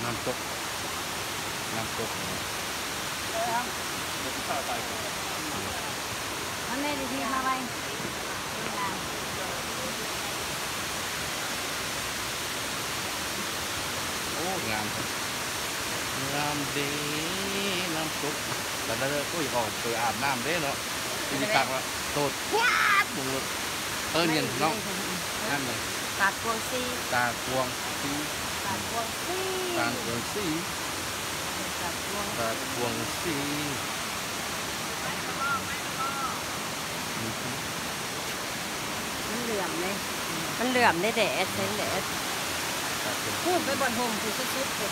น้ำตกน้ำตกมันไม่ได้ที่มาไว้โอ้งามครับงามดีน้ำตกแต่เด้อก็อยากออกไปอาบน้ำเด้เนาะที่นี่กักว่าโตดว้าดบุกเย็นน้องนั่นเลยตาดกวงซีตากวงซี ตาดกวงซีตากวงซีตาดกวงตากวงซีมันเหลื่อมเลยมันเหลื่อมได้แดดเส้นแดดพูดไปบนห่มคือสุดๆเลย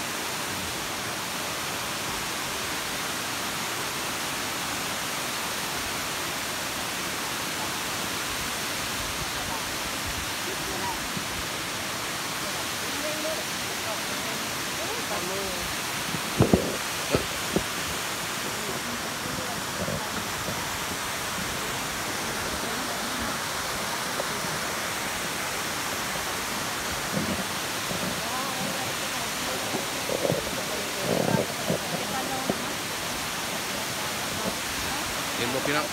เห็นบ่พี่น้อง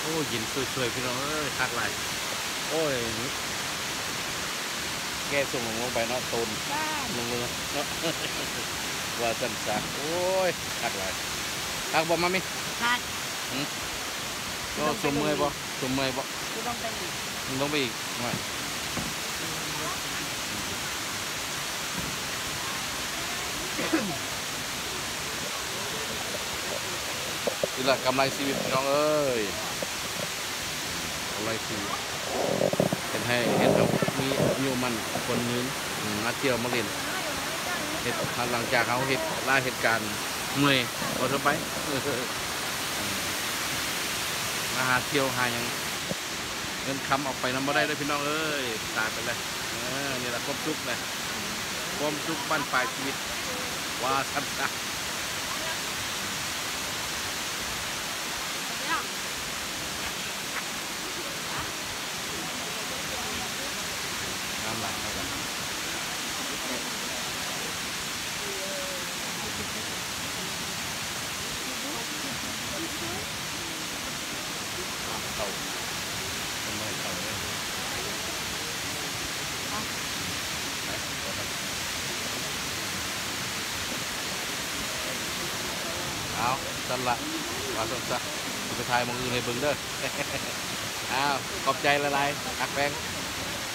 โอ้ยินสวยๆพี่น้องเอ้ยคักไหลโอ้ยแกส่งลงไปเนาะตูนลงเลยเนาะว่าสันสักโอ้ยคักไหลคักบ่มามิคักก็สมเมยบ่สมเมยบ่ต้องไปอีกต้องไปอีกหน่อยนี่แหละกำไรชีวิตพี่น้องเอ้ยกำไรชีวิตเห็นให้เห็นเขามีอายุมันคนยืนมาเที่ยวมาเล่นเห็ดหลังจากเขาเห็ดล่าเหตุการณ์เมื่อยเอาเถอะไปมาหาเที่ยวหายังเงินคำออกไปน้ำมาได้เลยพี่น้องเอ้ยตายไปเลยนี่แหละความสุขเลยความสุขบ้านปลายชีวิตว่าสันสักน้ำไหลเข้ากันเต่าทำไมเต่าเนี่ยเอาสันละว่าสันสักไปทายมองอื่นให้เบิ่งเด้ออ้าวขอบใจละลายอักแพง